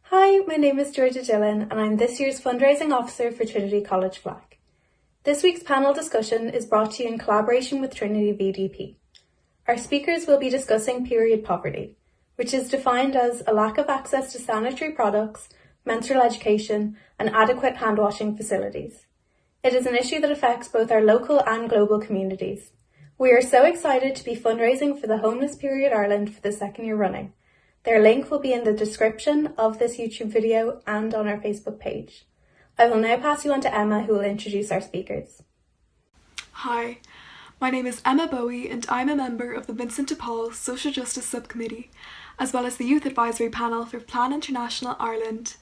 Hi, my name is Georgia Gillen and I'm this year's Fundraising Officer for Trinity College FLAC. This week's panel discussion is brought to you in collaboration with Trinity VDP. Our speakers will be discussing period poverty, which is defined as a lack of access to sanitary products, menstrual education and adequate hand-washing facilities. It is an issue that affects both our local and global communities. We are so excited to be fundraising for the Homeless Period Ireland for the second year running. Their link will be in the description of this YouTube video and on our Facebook page. I will now pass you on to Emma, who will introduce our speakers. Hi, my name is Emma Bowie and I'm a member of the Vincent de Paul Social Justice Subcommittee, as well as the Youth Advisory Panel for Plan International Ireland.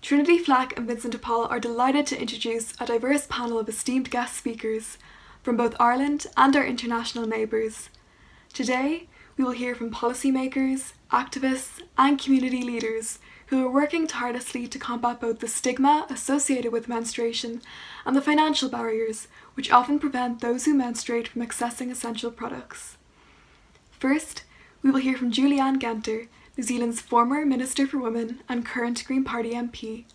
Trinity FLAC and Vincent de Paul are delighted to introduce a diverse panel of esteemed guest speakers from both Ireland and our international neighbours. Today, we will hear from policymakers, activists and community leaders who are working tirelessly to combat both the stigma associated with menstruation and the financial barriers which often prevent those who menstruate from accessing essential products. First, we will hear from Julianne Genter, New Zealand's former Minister for Women and current Green Party MP.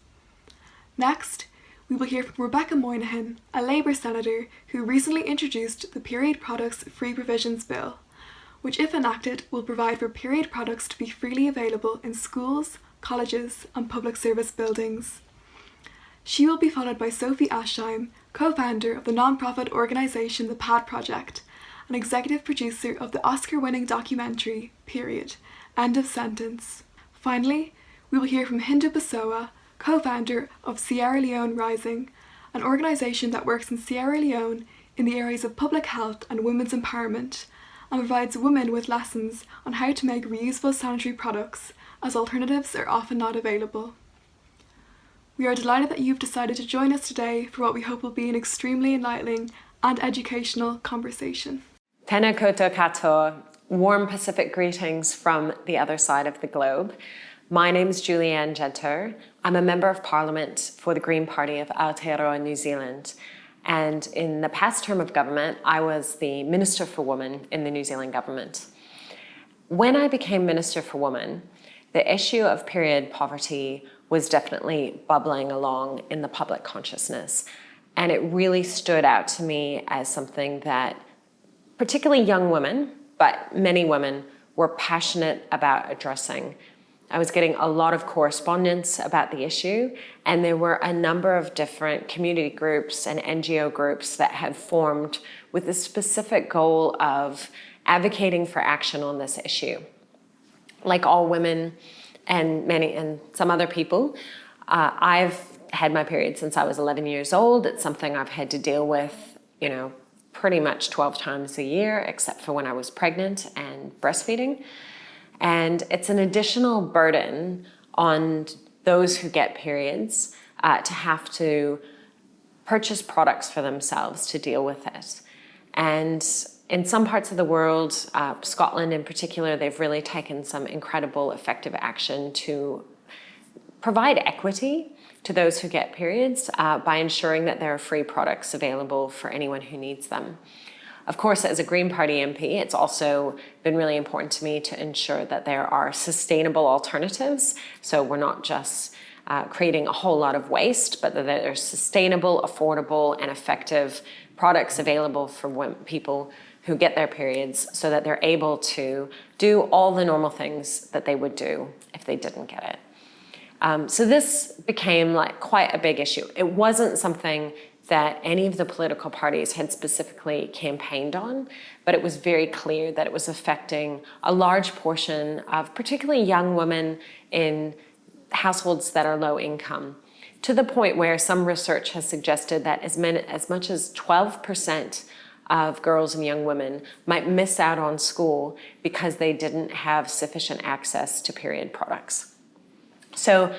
Next, we will hear from Rebecca Moynihan, a Labour Senator who recently introduced the Period Products Free Provisions Bill, which if enacted will provide for period products to be freely available in schools, colleges and public service buildings. She will be followed by Sophie Aschiem, co-founder of the non-profit organisation The Pad Project, and executive producer of the Oscar-winning documentary, Period, End of Sentence. Finally, we will hear from Hindo Kposowa, co-founder of Sierra Leone Rising, an organisation that works in Sierra Leone in the areas of public health and women's empowerment, and provides women with lessons on how to make reusable sanitary products, as alternatives are often not available. We are delighted that you've decided to join us today for what we hope will be an extremely enlightening and educational conversation. Tēnā koutou katoa, warm Pacific greetings from the other side of the globe. My name is Julianne Genter. I'm a Member of Parliament for the Green Party of Aotearoa, New Zealand. And in the past term of government, I was the Minister for Women in the New Zealand government. When I became Minister for Women, the issue of period poverty was definitely bubbling along in the public consciousness. And it really stood out to me as something that particularly young women, but many women, were passionate about addressing. I was getting a lot of correspondence about the issue, and there were a number of different community groups and NGO groups that had formed with the specific goal of advocating for action on this issue. Like all women and some other people, I've had my period since I was 11 years old. It's something I've had to deal with, pretty much 12 times a year, except for when I was pregnant and breastfeeding. And it's an additional burden on those who get periods to have to purchase products for themselves to deal with it. And in some parts of the world, Scotland in particular, they've really taken some incredible effective action to provide equity to those who get periods by ensuring that there are free products available for anyone who needs them. Of course, as a Green Party MP, it's also been really important to me to ensure that there are sustainable alternatives. So we're not just creating a whole lot of waste, but that there are sustainable, affordable, and effective products available for people who get their periods so that they're able to do all the normal things that they would do if they didn't get it. So this became quite a big issue. It wasn't something that any of the political parties had specifically campaigned on, but it was very clear that it was affecting a large portion of particularly young women in households that are low income, to the point where some research has suggested that as much as 12% of girls and young women might miss out on school because they didn't have sufficient access to period products. So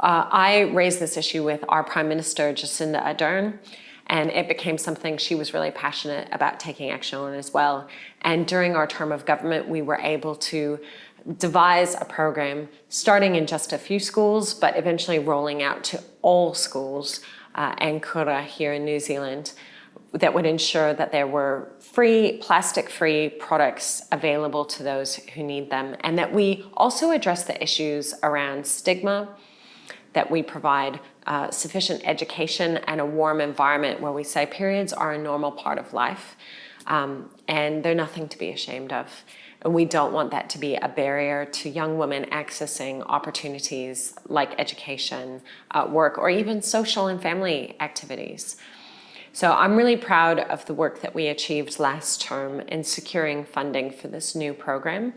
I raised this issue with our Prime Minister, Jacinda Ardern, and it became something she was really passionate about taking action on as well. And during our term of government, we were able to devise a program starting in just a few schools, but eventually rolling out to all schools and kura here in New Zealand that would ensure that there were plastic-free products available to those who need them, and that we also address the issues around stigma, that we provide sufficient education and a warm environment where we say periods are a normal part of life, and they're nothing to be ashamed of. And we don't want that to be a barrier to young women accessing opportunities like education, work, or even social and family activities. So I'm really proud of the work that we achieved last term in securing funding for this new program.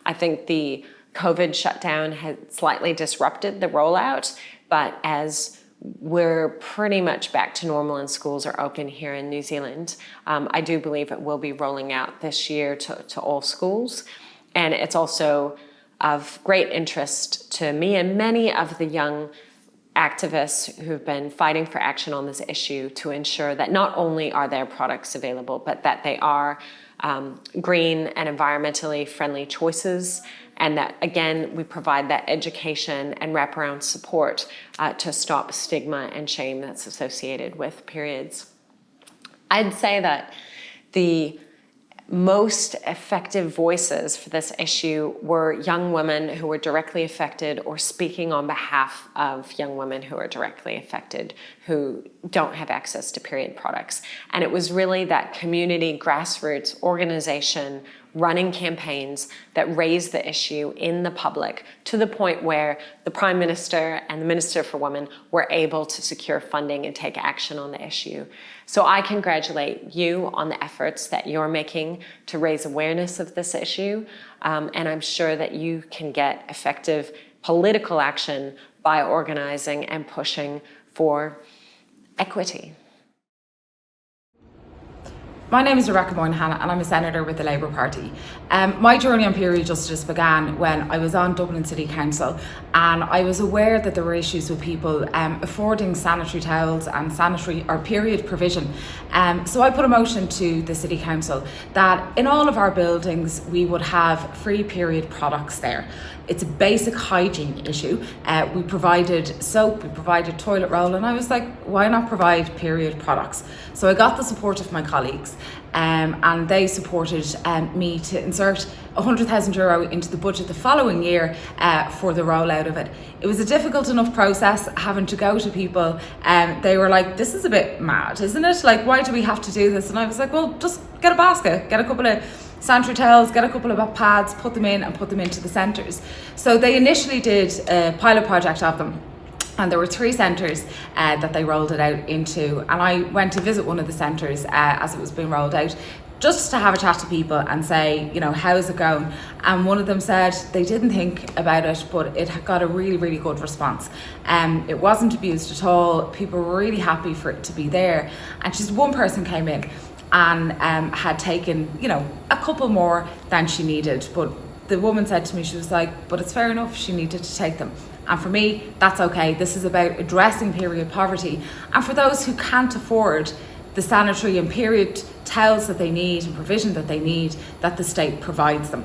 I think the COVID shutdown had slightly disrupted the rollout, but as we're pretty much back to normal and schools are open here in New Zealand, I do believe it will be rolling out this year to all schools. And it's also of great interest to me and many of the young activists who've been fighting for action on this issue to ensure that not only are their products available, but that they are green and environmentally friendly choices, and that, again, we provide that education and wraparound support to stop stigma and shame that's associated with periods. I'd say that the most effective voices for this issue were young women who were directly affected or speaking on behalf of young women who are directly affected, who don't have access to period products. And it was really that community grassroots organization running campaigns that raised the issue in the public to the point where the Prime Minister and the Minister for Women were able to secure funding and take action on the issue. So I congratulate you on the efforts that you're making to raise awareness of this issue, and I'm sure that you can get effective political action by organizing and pushing for equity. My name is Rebecca Moynihan and I'm a Senator with the Labour Party. My journey on period justice began when I was on Dublin City Council, and I was aware that there were issues with people affording sanitary towels and sanitary or period provision. So I put a motion to the City Council that in all of our buildings we would have free period products there. It's a basic hygiene issue. We provided soap, we provided toilet roll, and I was like, why not provide period products? So I got the support of my colleagues, and they supported me to insert €100,000 into the budget the following year for the rollout of it. It was a difficult enough process having to go to people, and they were like, this is a bit mad, isn't it? Like, why do we have to do this? And I was like, well, just get a basket, get a couple of sanitary towels, get a couple of pads, put them in and put them into the centres. So they initially did a pilot project of them, and there were 3 centres that they rolled it out into, and I went to visit one of the centres as it was being rolled out, just to have a chat to people and say, you know, how's it going? And one of them said they didn't think about it, but it got a really, really good response. It wasn't abused at all. People were really happy for it to be there. And just one person came in and had taken, you know, a couple more than she needed. But the woman said to me, she was like, but it's fair enough, she needed to take them. And for me, that's okay. This is about addressing period poverty. And for those who can't afford the sanitary and period towels that they need and provision that they need, that the state provides them.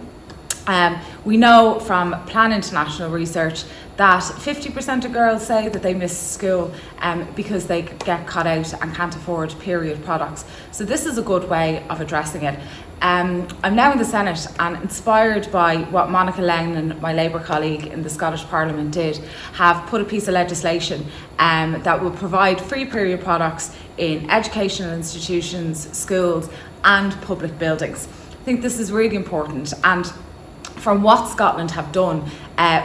We know from Plan International research that 50% of girls say that they miss school because they get caught out and can't afford period products. So this is a good way of addressing it. I'm now in the Senate, and inspired by what Monica Leone, my Labour colleague in the Scottish Parliament, did, have put a piece of legislation that will provide free period products in educational institutions, schools and public buildings. I think this is really important, and from what Scotland have done,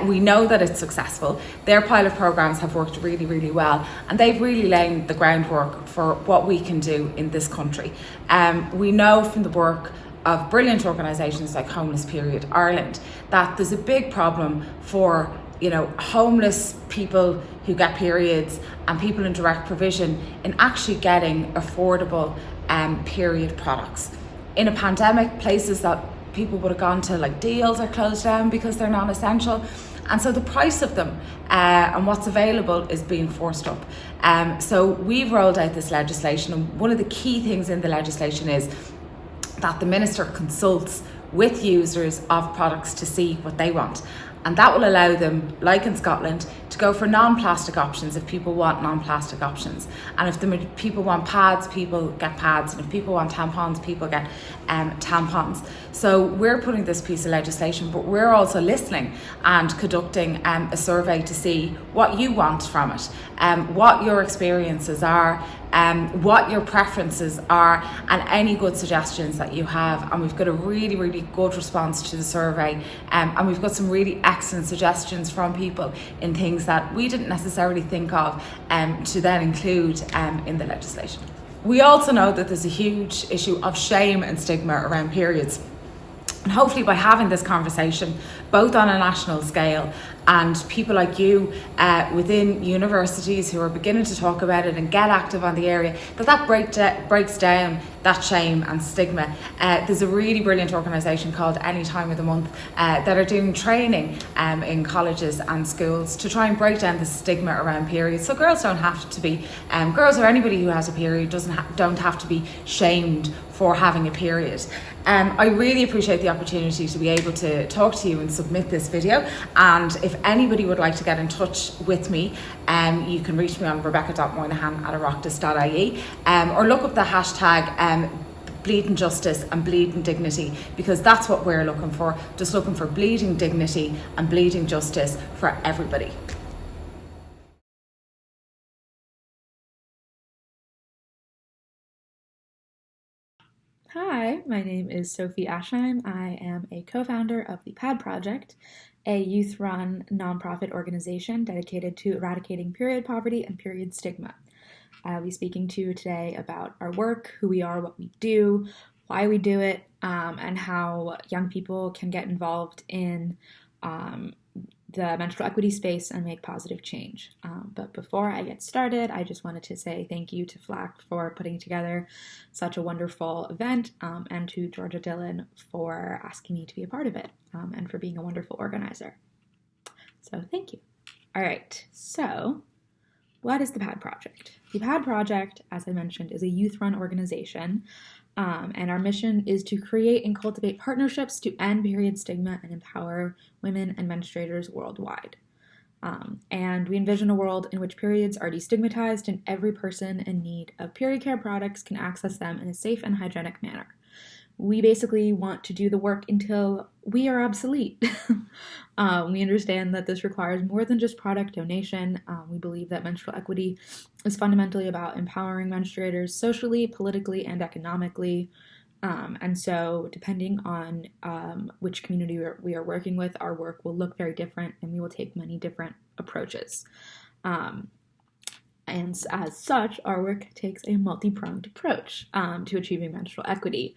we know that it's successful. Their pilot programmes have worked really, really well, and they've really laid the groundwork for what we can do in this country. We know from the work of brilliant organisations like Homeless Period Ireland that there's a big problem for, you know, homeless people who get periods and people in direct provision in actually getting affordable period products. In a pandemic, places that people would have gone to, like Deals, are closed down because they're non-essential, and so the price of them and what's available is being forced up. So we've rolled out this legislation, and one of the key things in the legislation is that the Minister consults with users of products to see what they want, and that will allow them, like in Scotland, to go for non-plastic options if people want non-plastic options. And if people want pads, people get pads. And if people want tampons, people get tampons. So we're putting this piece of legislation, but we're also listening and conducting a survey to see what you want from it, what your experiences are, what your preferences are, and any good suggestions that you have. And we've got a really, really good response to the survey, and we've got some really excellent suggestions from people in things that we didn't necessarily think of to then include in the legislation. We also know that there's a huge issue of shame and stigma around periods. And hopefully by having this conversation, both on a national scale and people like you within universities who are beginning to talk about it and get active on the area, that breaks down that shame and stigma. There's a really brilliant organisation called Any Time of the Month that are doing training in colleges and schools to try and break down the stigma around periods. So girls don't have to be, girls or anybody who has a period don't have to be shamed for having a period. I really appreciate the opportunity to be able to talk to you and submit this video, and if anybody would like to get in touch with me, you can reach me on rebecca.moynihan@oireachtas.ie, or look up the hashtag bleeding justice and bleeding dignity, because that's what we're looking for, just looking for bleeding dignity and bleeding justice for everybody. Hi, my name is Sophie Aschiem. I am a co-founder of the PAD Project, a youth-run nonprofit organization dedicated to eradicating period poverty and period stigma. I'll be speaking to you today about our work, who we are, what we do, why we do it, and how young people can get involved in the menstrual equity space and make positive change. But before I get started, I just wanted to say thank you to FLAC for putting together such a wonderful event, and to Georgia Dillon for asking me to be a part of it, and for being a wonderful organizer. So thank you. All right, so what is the PAD Project? The PAD Project, as I mentioned, is a youth-run organization, and our mission is to create and cultivate partnerships to end period stigma and empower women and menstruators worldwide. And we envision a world in which periods are destigmatized and every person in need of period care products can access them in a safe and hygienic manner. We basically want to do the work until we are obsolete. We understand that this requires more than just product donation. We believe that menstrual equity is fundamentally about empowering menstruators socially, politically, and economically. And so depending on which community we are working with, our work will look very different and we will take many different approaches. And as such, our work takes a multi-pronged approach to achieving menstrual equity.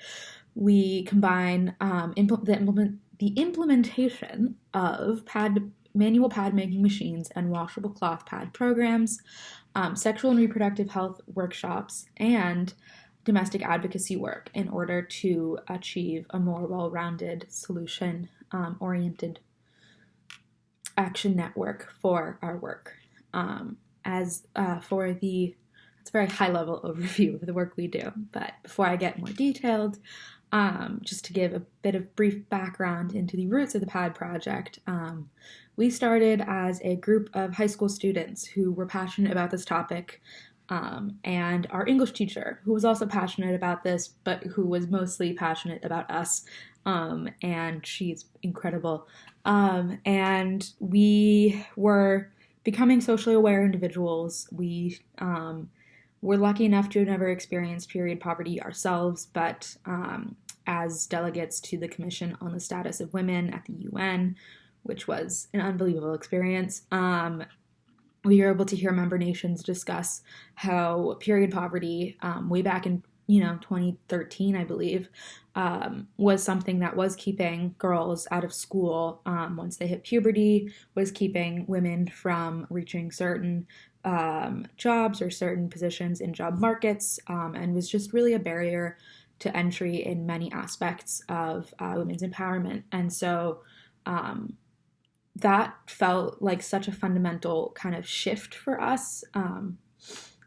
We combine the implementation of manual pad making machines and washable cloth pad programs, sexual and reproductive health workshops, and domestic advocacy work in order to achieve a more well-rounded, solution-oriented action network for our work. That's a very high-level overview of the work we do. But before I get more detailed, just to give a bit of brief background into the roots of the PAD Project, we started as a group of high school students who were passionate about this topic, and our English teacher, who was also passionate about this, but who was mostly passionate about us, and she's incredible. And we were becoming socially aware individuals. We were lucky enough to have never experienced period poverty ourselves, but as delegates to the Commission on the Status of Women at the UN, which was an unbelievable experience, we were able to hear member nations discuss how period poverty, way back in 2013, I believe, was something that was keeping girls out of school once they hit puberty, was keeping women from reaching certain jobs or certain positions in job markets, and was just really a barrier to entry in many aspects of women's empowerment. And so that felt like such a fundamental kind of shift for us,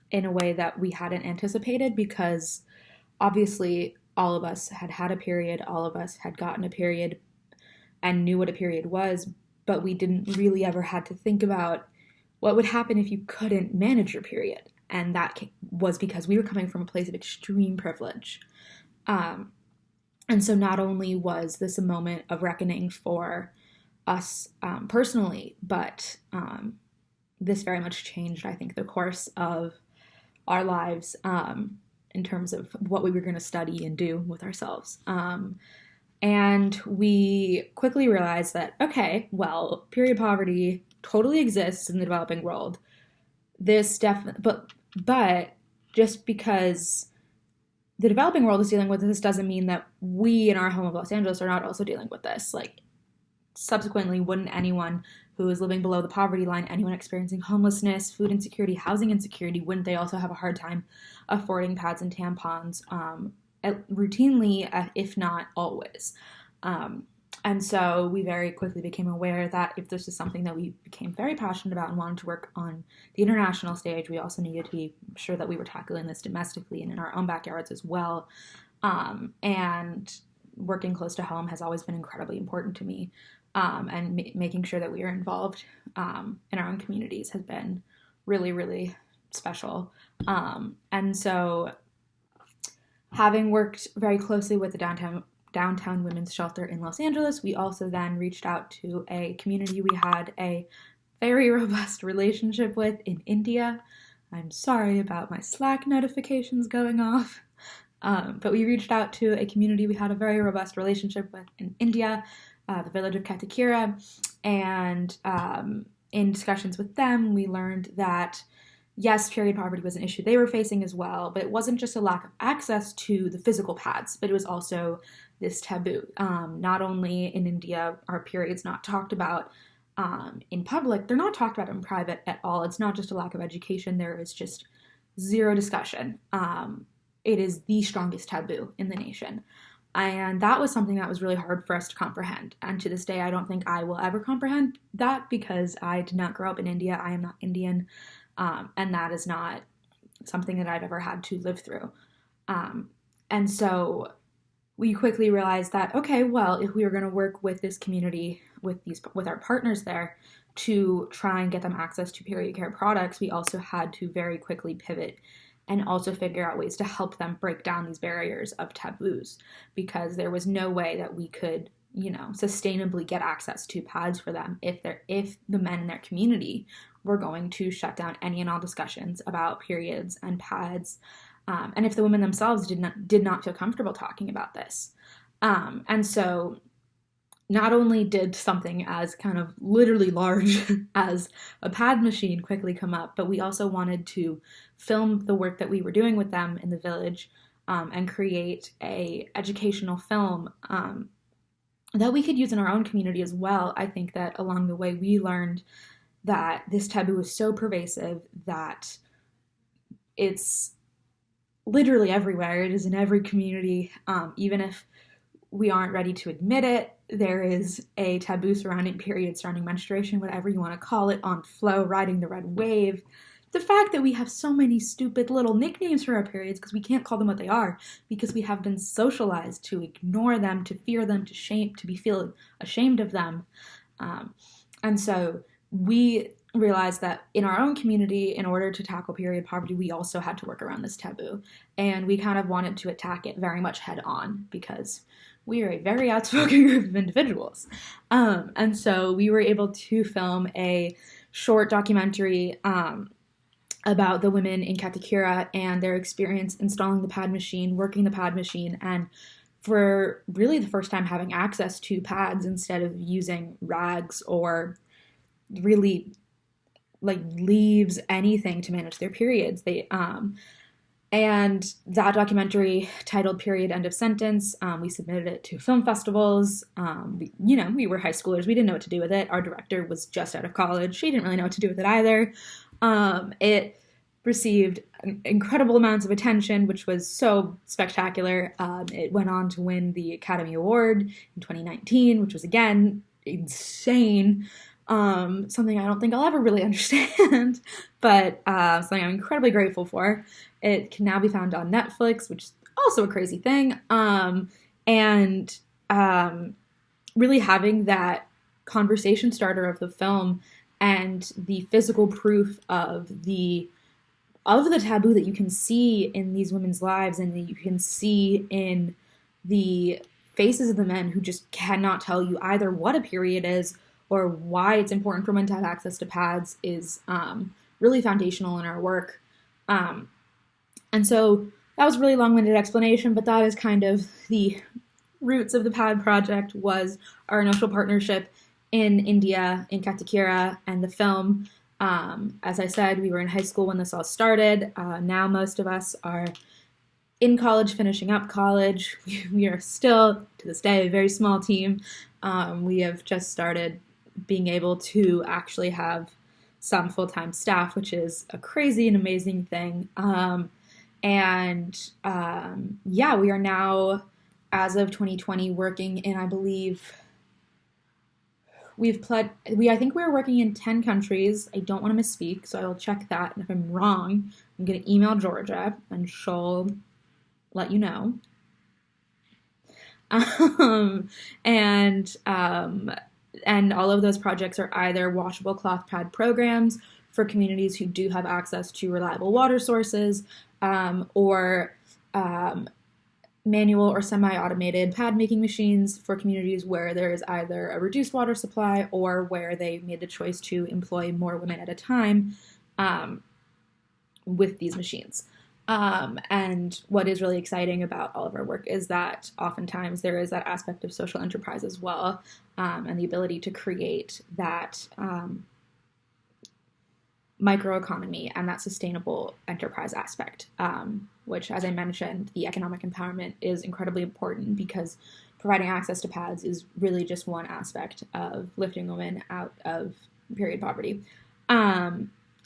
in a way that we hadn't anticipated, because obviously all of us had had a period, all of us had gotten a period and knew what a period was, but we didn't really ever had to think about what would happen if you couldn't manage your period? And that was because we were coming from a place of extreme privilege. And so not only was this a moment of reckoning for us personally, but this very much changed, I think, the course of our lives in terms of what we were going to study and do with ourselves. And we quickly realized that, okay, well, period poverty totally exists in the developing world. But just because the developing world is dealing with this doesn't mean that we in our home of Los Angeles are not also dealing with this. Like, subsequently, wouldn't anyone who is living below the poverty line, anyone experiencing homelessness, food insecurity, housing insecurity, wouldn't they also have a hard time affording pads and tampons routinely, if not always? And so we very quickly became aware that if this is something that we became very passionate about and wanted to work on the international stage, we also needed to be sure that we were tackling this domestically and in our own backyards as well. And working close to home has always been incredibly important to me. And making sure that we are involved in our own communities has been really, really special. And so having worked very closely with the downtown women's shelter in Los Angeles, we also then reached out to a community we had a very robust relationship with in India. I'm sorry about my Slack notifications going off. But we reached out to a community we had a very robust relationship with in India, the village of Katakira, and in discussions with them, we learned that, yes, period poverty was an issue they were facing as well, but it wasn't just a lack of access to the physical pads, but it was also this taboo. Not only in India are periods not talked about in public, they're not talked about in private at all. It's not just a lack of education, there is just zero discussion. It is the strongest taboo in the nation. And that was something that was really hard for us to comprehend. And to this day, I don't think I will ever comprehend that because I did not grow up in India. I am not Indian. And that is not something that I've ever had to live through. And so we quickly realized that, okay, well, if we were going to work with this community, with our partners there, to try and get them access to period care products, we also had to very quickly pivot and also figure out ways to help them break down these barriers of taboos, because there was no way that we could, sustainably get access to pads for them if the men in their community were going to shut down any and all discussions about periods and pads, and if the women themselves did not feel comfortable talking about this. And so not only did something as kind of literally large as a pad machine quickly come up, but we also wanted to film the work that we were doing with them in the village and create a educational film that we could use in our own community as well. I think that along the way we learned that this taboo is so pervasive that it's literally everywhere. It is in every community, even if we aren't ready to admit it. There is a taboo surrounding periods, surrounding menstruation, whatever you want to call it, on flow, riding the red wave. The fact that we have so many stupid little nicknames for our periods because we can't call them what they are, because we have been socialized to ignore them, to fear them, to be feeling ashamed of them. And so we realized that in our own community, in order to tackle period poverty, we also had to work around this taboo. And we kind of wanted to attack it very much head on because we are a very outspoken group of individuals. And so we were able to film a short documentary about the women in Katakira and their experience installing the pad machine, working the pad machine, and for really the first time having access to pads instead of using rags or really like leaves, anything to manage their periods. And that documentary, titled Period End of Sentence, we submitted it to film festivals. We were high schoolers. We didn't know what to do with it. Our director was just out of college. She didn't really know what to do with it either. It received incredible amounts of attention, which was so spectacular. It went on to win the Academy Award in 2019, which was, again, insane. Something I don't think I'll ever really understand, but something I'm incredibly grateful for. It can now be found on Netflix, which is also a crazy thing. Really having that conversation starter of the film and the physical proof of the taboo that you can see in these women's lives and that you can see in the faces of the men who just cannot tell you either what a period is or why it's important for women to have access to pads is really foundational in our work. And so that was a really long-winded explanation, but that is kind of the roots of the PAD project, was our initial partnership in India, in Katikira, and the film. As I said, we were in high school when this all started. Now most of us are in college, finishing up college. We are still, to this day, a very small team. We have just started being able to actually have some full-time staff, which is a crazy and amazing thing. We are now, as of 2020, working in, I believe, I think we're working in 10 countries. I don't want to misspeak, so I'll check that. And if I'm wrong, I'm going to email Georgia, and she'll let you know. And all of those projects are either washable cloth pad programs for communities who do have access to reliable water sources, or manual or semi-automated pad making machines for communities where there is either a reduced water supply or where they made the choice to employ more women at a time with these machines. And what is really exciting about all of our work is that oftentimes there is that aspect of social enterprise as well, and the ability to create that microeconomy and that sustainable enterprise aspect, which, as I mentioned, the economic empowerment is incredibly important because providing access to pads is really just one aspect of lifting women out of period poverty.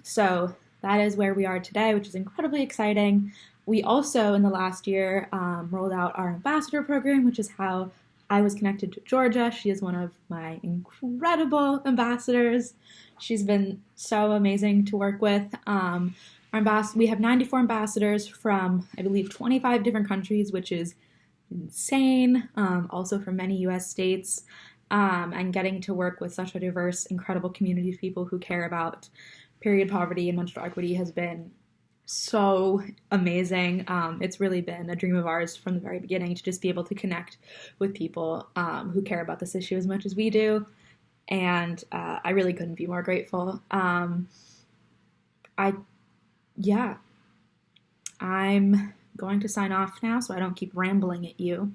So that is where we are today, which is incredibly exciting. We also, in the last year, rolled out our ambassador program, which is how I was connected to Georgia. She is one of my incredible ambassadors. She's been so amazing to work with. We have 94 ambassadors from, I believe, 25 different countries, which is insane. Also from many U.S. states. And getting to work with such a diverse, incredible community of people who care about period poverty and menstrual equity has been so amazing. It's really been a dream of ours from the very beginning to just be able to connect with people who care about this issue as much as we do. And I really couldn't be more grateful. I'm going to sign off now so I don't keep rambling at you.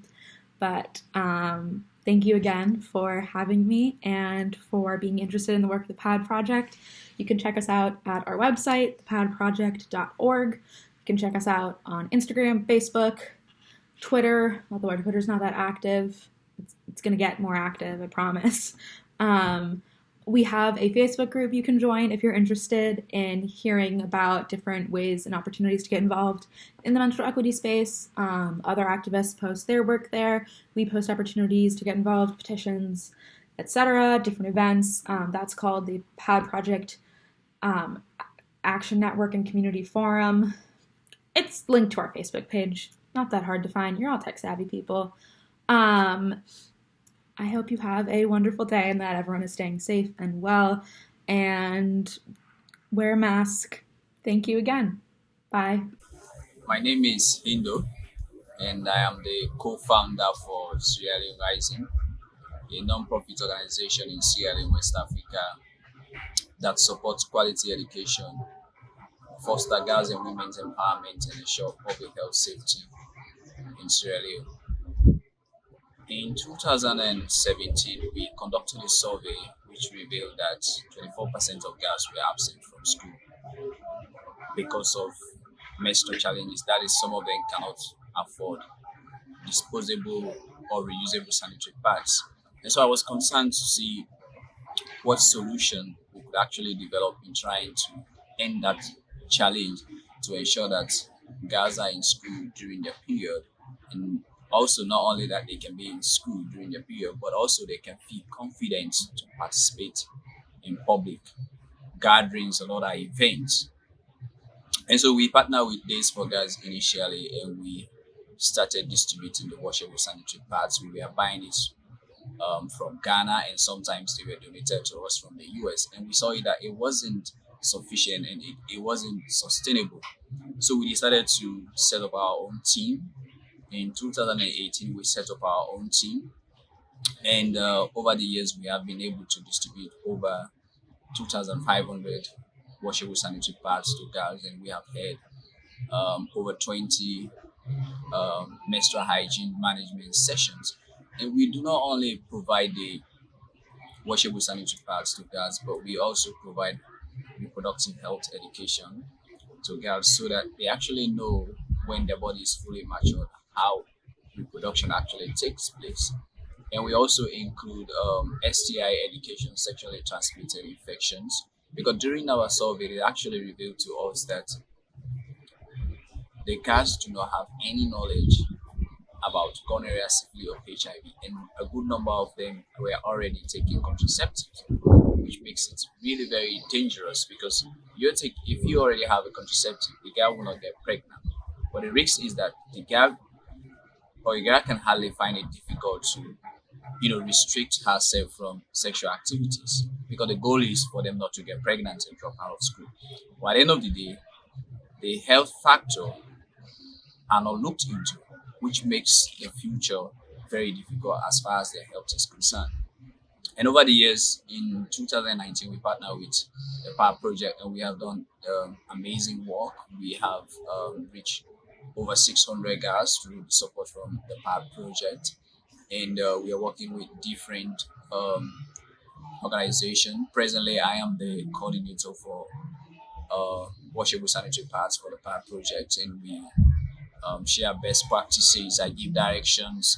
But thank you again for having me and for being interested in the work of the PAD Project. You can check us out at our website, thepadproject.org. You can check us out on Instagram, Facebook, Twitter, although our Twitter's not that active. It's going to get more active, I promise. We have a Facebook group you can join if you're interested in hearing about different ways and opportunities to get involved in the menstrual equity space. Other activists post their work there. We post opportunities to get involved, petitions, etc., different events. That's called the PAD Project Action Network and Community Forum. It's linked to our Facebook page. Not that hard to find. You're all tech-savvy people. I hope you have a wonderful day and that everyone is staying safe and well, and wear a mask. Thank you again. Bye. My name is Hindo, and I am the co-founder for Sierra Leone Rising, a non-profit organization in Sierra Leone, West Africa, that supports quality education, foster girls and women's empowerment, and ensure public health safety in Sierra Leone. In 2017, we conducted a survey which revealed that 24% of girls were absent from school because of menstrual challenges. That is, some of them cannot afford disposable or reusable sanitary pads. And so I was concerned to see what solution we could actually develop in trying to end that challenge to ensure that girls are in school during their period, and also not only that they can be in school during their period, but also they can feel confident to participate in public gatherings and other events. And so we partnered with Days for Girls initially, and we started distributing the washable sanitary pads. We were buying it from Ghana, and sometimes they were donated to us from the US. And we saw that it wasn't sufficient and it wasn't sustainable. So we decided to set up our own team. In 2018, we set up our own team. And over the years, we have been able to distribute over 2,500 washable sanitary pads to girls, and we have had over 20 menstrual hygiene management sessions. And we do not only provide the washable sanitary pads to girls, but we also provide reproductive health education to girls so that they actually know when their body is fully matured how reproduction actually takes place. And we also include STI education, sexually transmitted infections, because during our survey, it actually revealed to us that the girls do not have any knowledge about gonorrhea, syphilis, or HIV, and a good number of them were already taking contraceptives, which makes it really very dangerous because if you already have a contraceptive, the girl will not get pregnant. But the risk is that the girl can hardly find it difficult to restrict herself from sexual activities because the goal is for them not to get pregnant and drop out of school. But at the end of the day, the health factor are not looked into, which makes the future very difficult as far as their health is concerned. And over the years, in 2019, we partnered with the PAD project and we have done amazing work. We have reached over 600 girls through the support from the PAD project. And we are working with different organizations. Presently, I am the coordinator for washable sanitary pads for the PAD project, and we share best practices. I give directions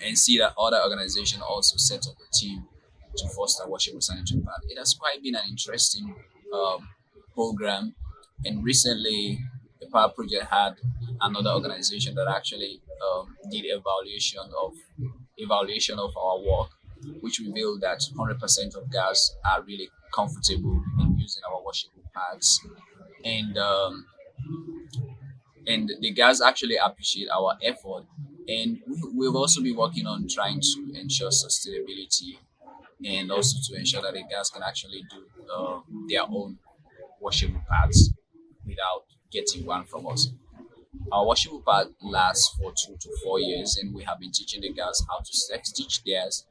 and see that other organizations also set up a team to foster washable sanitary pad. It has quite been an interesting program, and recently the PAD project had another organization that actually did evaluation of our work, which revealed that 100% of girls are really comfortable in using our washable pads, and the girls actually appreciate our effort. And we've also been working on trying to ensure sustainability and also to ensure that the girls can actually do their own washable pads without getting one from us. Our washable pad lasts for 2 to 4 years, and we have been teaching the girls how to self-stitch theirs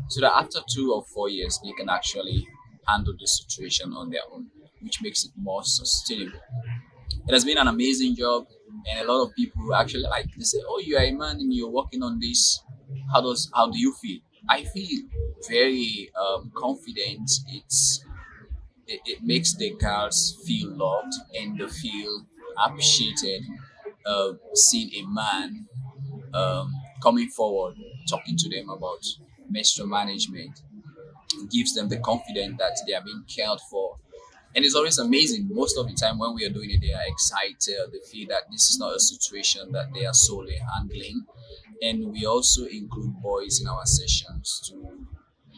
so that after 2 or 4 years, they can actually handle the situation on their own, which makes it more sustainable. It has been an amazing job, and a lot of people actually they say, "Oh, you are a man and you're working on this. How do you feel?" I feel very confident. It makes the girls feel loved and they feel appreciated. Seeing a man coming forward, talking to them about menstrual management, gives them the confidence that they are being cared for. And it's always amazing. Most of the time when we are doing it, they are excited. They feel that this is not a situation that they are solely handling. And we also include boys in our sessions to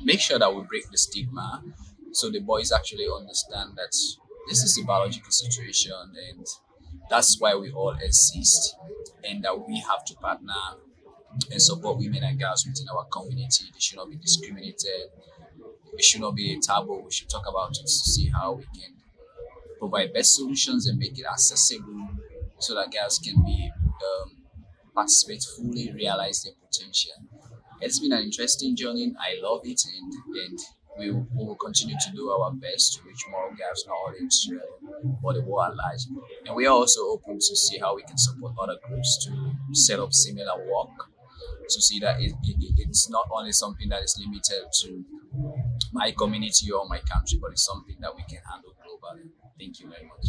make sure that we break the stigma. So the boys actually understand that this is a biological situation, and that's why we all exist, and that we have to partner and support women and girls within our community. They should not be discriminated. It should not be a taboo. We should talk about it to see how we can provide best solutions and make it accessible so that girls can be participate fully, realize their potential. It's been an interesting journey. I love it, and we will continue to do our best to reach more girls, not only in Australia, but the world at large. And we are also open to see how we can support other groups to set up similar work, to see that it's not only something that is limited to my community or my country, but it's something that we can handle globally. Thank you very much.